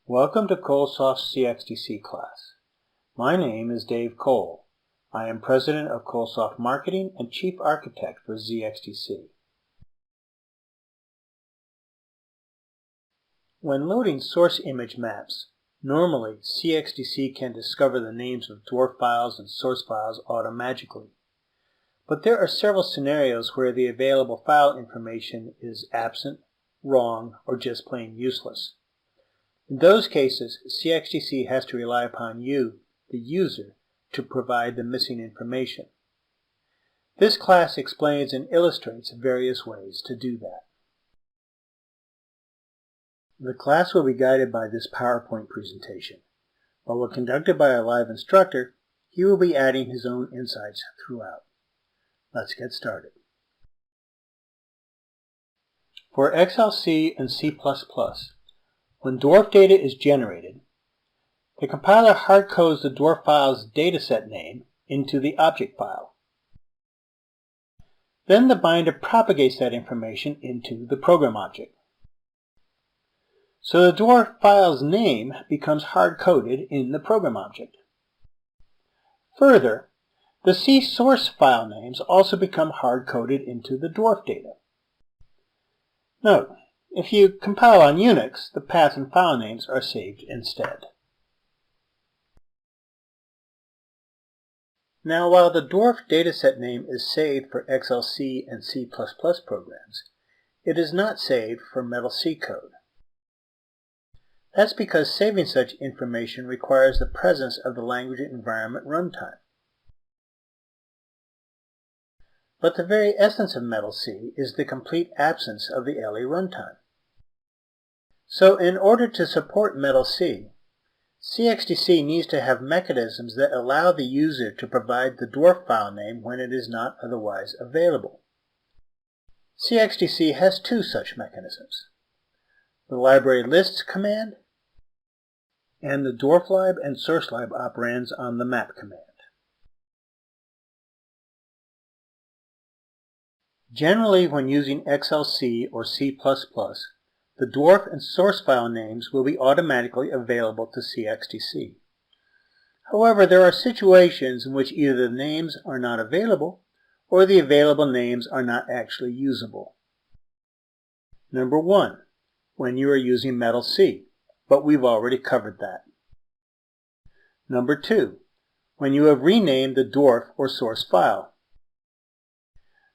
Welcome to ColeSoft's cXDC class. My name is Dave Cole. I am President of ColeSoft Marketing and Chief Architect for cXDC. When loading source image maps, normally cXDC can discover the names of DWARF files and source files automatically. But there are several scenarios where the available file information is absent, wrong, or just plain useless. In those cases, cXDC has to rely upon you, the user, to provide the missing information. This class explains and illustrates various ways to do that. The class will be guided by this PowerPoint presentation. While we're conducted by a live instructor, he will be adding his own insights throughout. Let's get started. For XLC and C++, when DWARF data is generated, the compiler hardcodes the DWARF file's dataset name into the object file. Then the binder propagates that information into the program object. So the DWARF file's name becomes hard-coded in the program object. Further, the C source file names also become hard-coded into the DWARF data. Note, if you compile on Unix, the path and file names are saved instead. Now, while the DWARF dataset name is saved for XLC and C++ programs, it is not saved for Metal C code. That's because saving such information requires the presence of the language environment runtime. But the very essence of Metal C is the complete absence of the LE runtime. So in order to support Metal C, cXDC needs to have mechanisms that allow the user to provide the DWARF file name when it is not otherwise available. cXDC has two such mechanisms: the library lists command and the dwarflib and sourcelib operands on the map command. Generally, when using XLC or C++, the DWARF and source file names will be automatically available to cXDC. However, there are situations in which either the names are not available or the available names are not actually usable. Number 1, when you are using Metal C, but we've already covered that. Number 2, when you have renamed the DWARF or source file.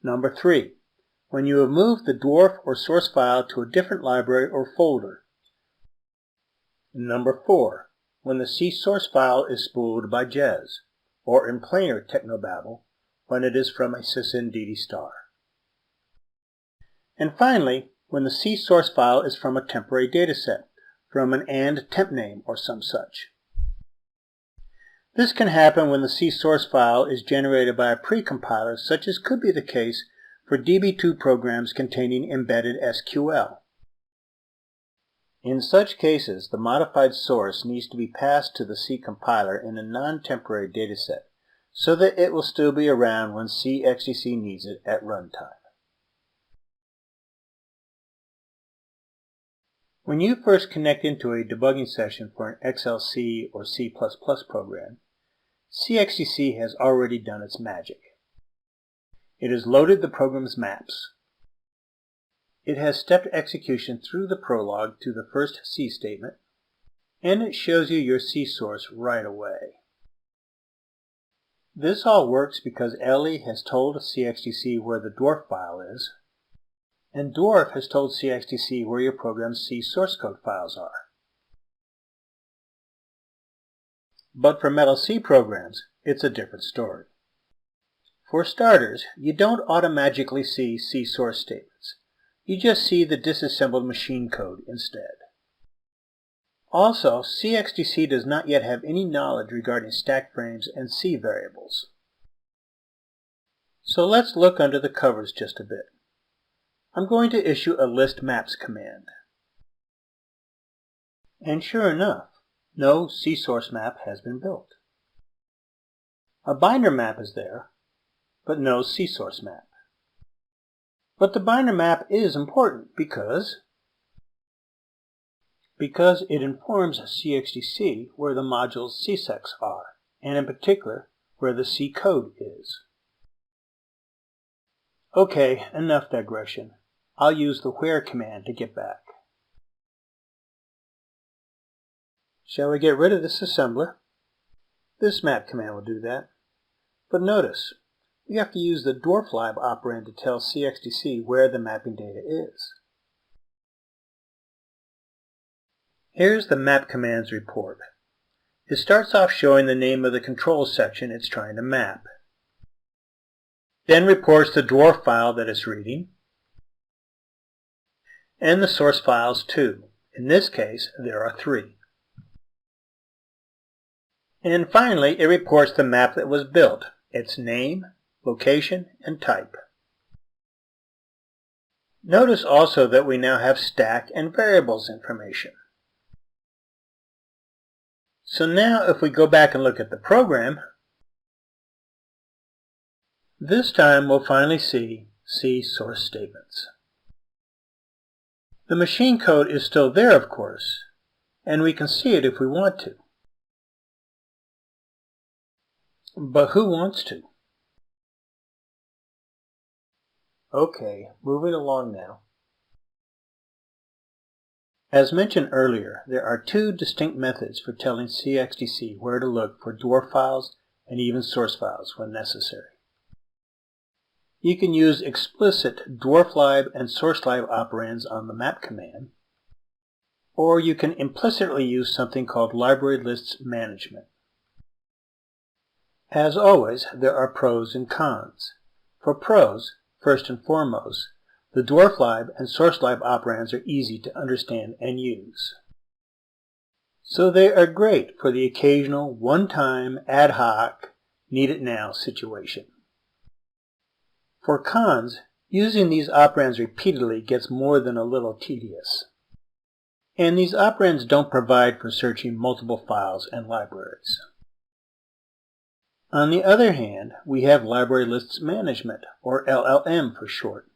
Number 3, when you have moved the DWARF or source file to a different library or folder. Number 4, when the C source file is spooled by Jez, or in plainer technobabble, when it is from a sysinddd star. And finally, when the C source file is from a temporary dataset, from an AND temp name or some such. This can happen when the C source file is generated by a precompiler, such as could be the case for DB2 programs containing embedded SQL. In such cases, the modified source needs to be passed to the C compiler in a non-temporary dataset so that it will still be around when cXDC needs it at runtime. When you first connect into a debugging session for an XLC or C++ program, cXDC has already done its magic. It has loaded the program's maps. It has stepped execution through the prologue to the first C statement, and it shows you your C source right away. This all works because LE has told cXDC where the DWARF file is, and DWARF has told cXDC where your program's C source code files are. But for Metal C programs, it's a different story. For starters, you don't automatically see C source statements. You just see the disassembled machine code instead. Also, cXDC does not yet have any knowledge regarding stack frames and C variables. So let's look under the covers just a bit. I'm going to issue a list maps command. And sure enough, no C source map has been built. A binder map is there, but no C source map. But the binder map is important because because it informs cXDC where the module's cSecs are, and in particular, where the C code is. Okay, enough digression. I'll use the where command to get back. Shall we get rid of this assembler? This map command will do that. But notice, we have to use the DWARF operand to tell cXDC where the mapping data is. Here's the map command's report. It starts off showing the name of the control section it's trying to map. Then reports the DWARF file that it's reading, and the source files too. In this case, there are 3. And finally, it reports the map that was built, its name, location, and type. Notice also that we now have stack and variables information. So now if we go back and look at the program, this time we'll finally see C source statements. The machine code is still there, of course, and we can see it if we want to. But who wants to? Okay, moving along now. As mentioned earlier, there are 2 distinct methods for telling cXDC where to look for DWARF files and even source files when necessary. You can use explicit DWARF and source operands on the map command, or you can implicitly use something called library lists management. As always, there are pros and cons. For pros, first and foremost, the DWARF and source operands are easy to understand and use. So they are great for the occasional one-time, ad hoc, need-it-now situation. For cons, using these operands repeatedly gets more than a little tedious. And these operands don't provide for searching multiple files and libraries. On the other hand, we have library lists management, or LLM for short.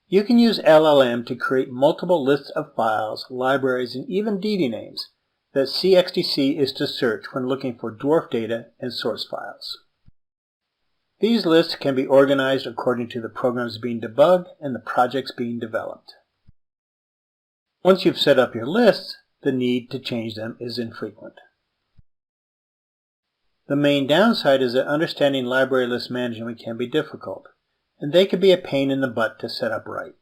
You can use LLM to create multiple lists of files, libraries, and even DD names that cXDC is to search when looking for DWARF data and source files. These lists can be organized according to the programs being debugged and the projects being developed. Once you've set up your lists, the need to change them is infrequent. The main downside is that understanding library list management can be difficult, and they can be a pain in the butt to set up right.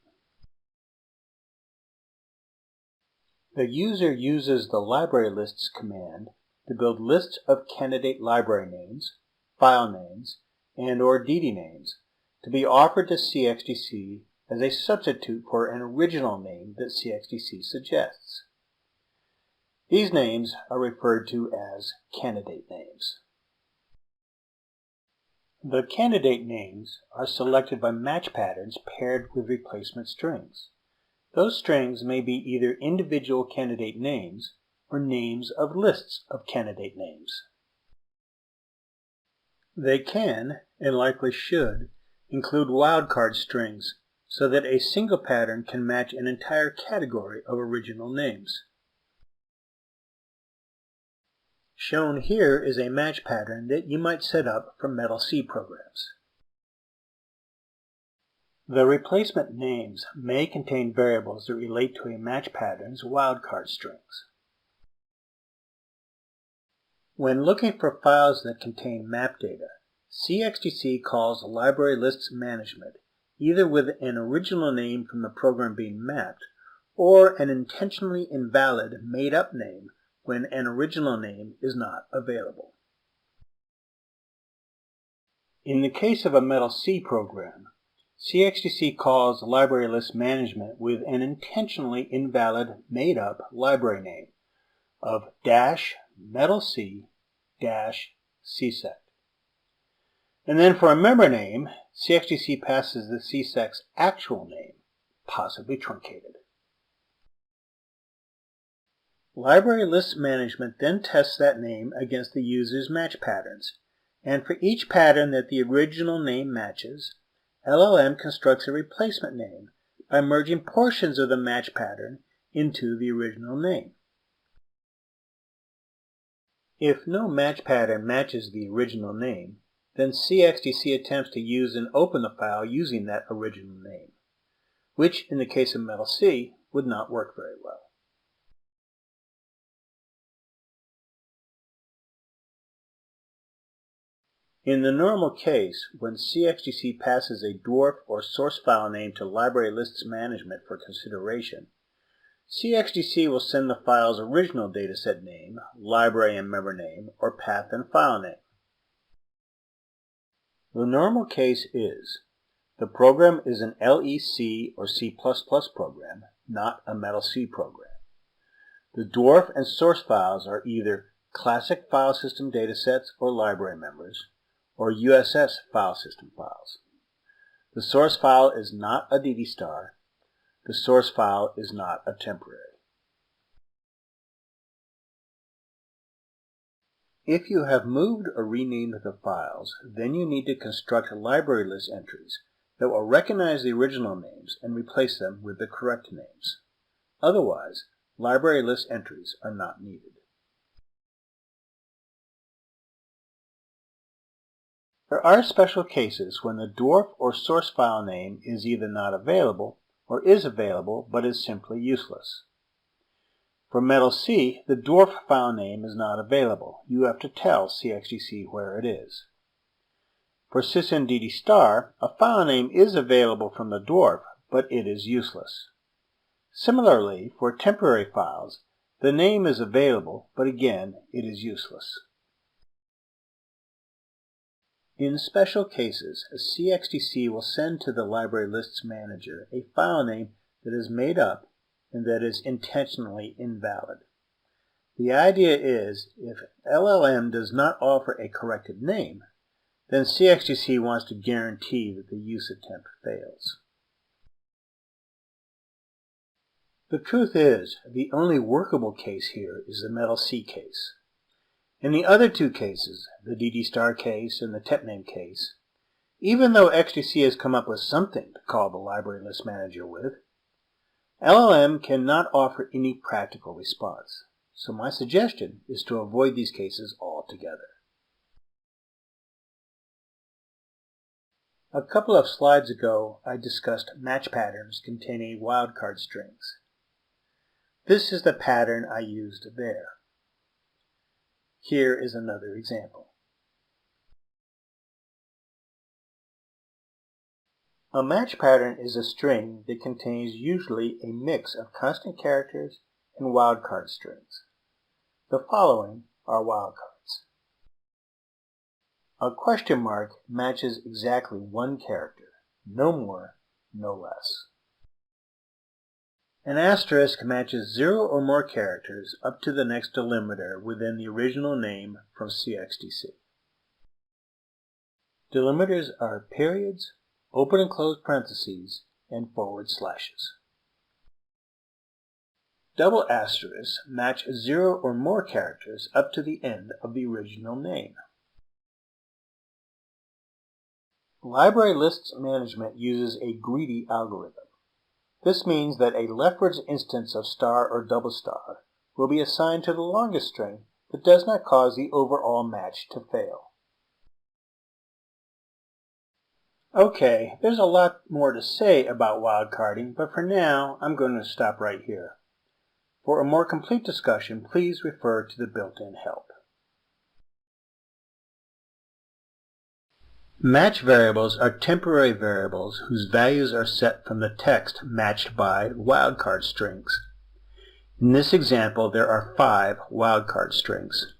The user uses the library lists command to build lists of candidate library names, file names, and/or DD names to be offered to cXDC as a substitute for an original name that cXDC suggests. These names are referred to as candidate names. The candidate names are selected by match patterns paired with replacement strings. Those strings may be either individual candidate names or names of lists of candidate names. They can, and likely should, include wildcard strings so that a single pattern can match an entire category of original names. Shown here is a match pattern that you might set up for Metal C programs. The replacement names may contain variables that relate to a match pattern's wildcard strings. When looking for files that contain map data, cXDC calls library lists management either with an original name from the program being mapped or an intentionally invalid made-up name when an original name is not available. In the case of a Metal C program, cXDC calls library list management with an intentionally invalid made-up library name of -Metal C -CSEC. And then for a member name, cXDC passes the CSEC's actual name, possibly truncated. Library list management then tests that name against the user's match patterns, and for each pattern that the original name matches, LLM constructs a replacement name by merging portions of the match pattern into the original name. If no match pattern matches the original name, then cXDC attempts to use and open the file using that original name, which in the case of Metal C would not work very well. In the normal case, when cXDC passes a DWARF or source file name to Library Lists Management for consideration, cXDC will send the file's original dataset name, library and member name, or path and file name. The normal case is the program is an LEC or C++ program, not a Metal C program. The DWARF and source files are either classic file system datasets or library members, or USS file system files. The source file is not a DD star. The source file is not a temporary. If you have moved or renamed the files, then you need to construct library list entries that will recognize the original names and replace them with the correct names. Otherwise, library list entries are not needed. There are special cases when the DWARF or source file name is either not available or is available but is simply useless. For Metal C, the DWARF file name is not available. You have to tell cXDC where it is. For sysndd star, a file name is available from the DWARF, but it is useless. Similarly, for temporary files, the name is available, but again, it is useless. In special cases, cXDC will send to the Library Lists Manager a file name that is made up and that is intentionally invalid. The idea is, if LLM does not offer a corrected name, then cXDC wants to guarantee that the use attempt fails. The truth is, the only workable case here is the Metal C case. In the other two cases, the DD star case and the TEPNAME case, even though XDC has come up with something to call the Library List Manager with, LLM cannot offer any practical response. So my suggestion is to avoid these cases altogether. A couple of slides ago, I discussed match patterns containing wildcard strings. This is the pattern I used there. Here is another example. A match pattern is a string that contains usually a mix of constant characters and wildcard strings. The following are wildcards. A question mark matches exactly one character, no more, no less. An asterisk matches 0 or more characters up to the next delimiter within the original name from cXDC. Delimiters are periods, open and close parentheses, and forward slashes. Double asterisks match 0 or more characters up to the end of the original name. Library Lists Management uses a greedy algorithm. This means that a leftwards instance of star or double star will be assigned to the longest string that does not cause the overall match to fail. Okay, there's a lot more to say about wildcarding, but for now I'm going to stop right here. For a more complete discussion, please refer to the built-in help. Match variables are temporary variables whose values are set from the text matched by wildcard strings. In this example, there are 5 wildcard strings.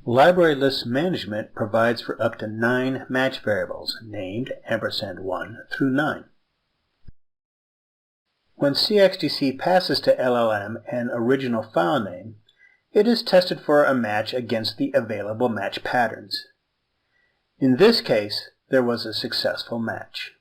Library List Management provides for up to 9 match variables, named &1 through 9. When cXDC passes to LLM an original file name, it is tested for a match against the available match patterns. In this case, there was a successful match.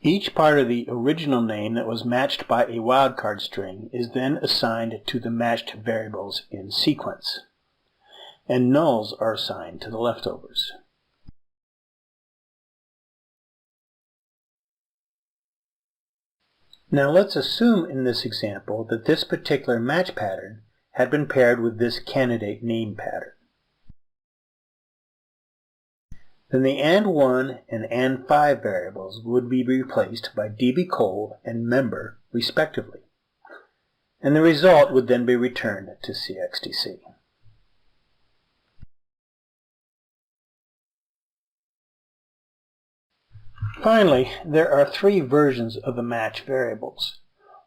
Each part of the original name that was matched by a wildcard string is then assigned to the matched variables in sequence. and nulls are assigned to the leftovers. Now let's assume in this example that this particular match pattern had been paired with this candidate name pattern. Then the AND1 and AND5 variables would be replaced by dbcol and member respectively, and the result would then be returned to cXDC. Finally, there are three versions of the match variables.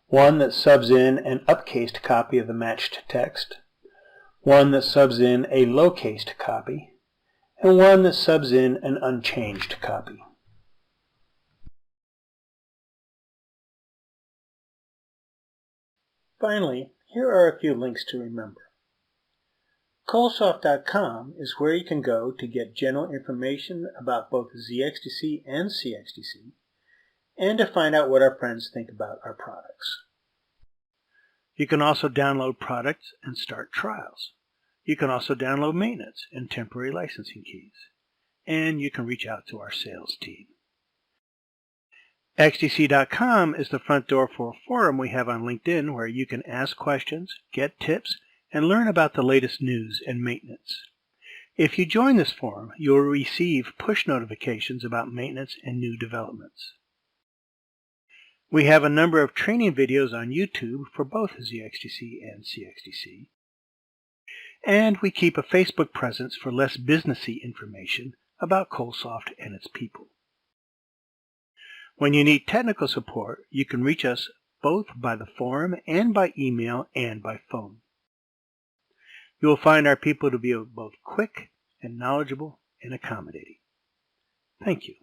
One that subs in an upcased copy of the matched text, one that subs in a low-cased copy, and one that subs in an unchanged copy. Finally, here are a few links to remember. ColeSoft.com is where you can go to get general information about both zXDC and cXDC, and to find out what our friends think about our products. You can also download products and start trials. You can also download maintenance and temporary licensing keys. And you can reach out to our sales team. XDC.com is the front door for a forum we have on LinkedIn where you can ask questions, get tips, and learn about the latest news and maintenance. If you join this forum, you will receive push notifications about maintenance and new developments. We have a number of training videos on YouTube for both zXDC and cXDC. And we keep a Facebook presence for less businessy information about ColeSoft and its people. When you need technical support, you can reach us both by the forum and by email and by phone. You will find our people to be both quick and knowledgeable and accommodating. Thank you.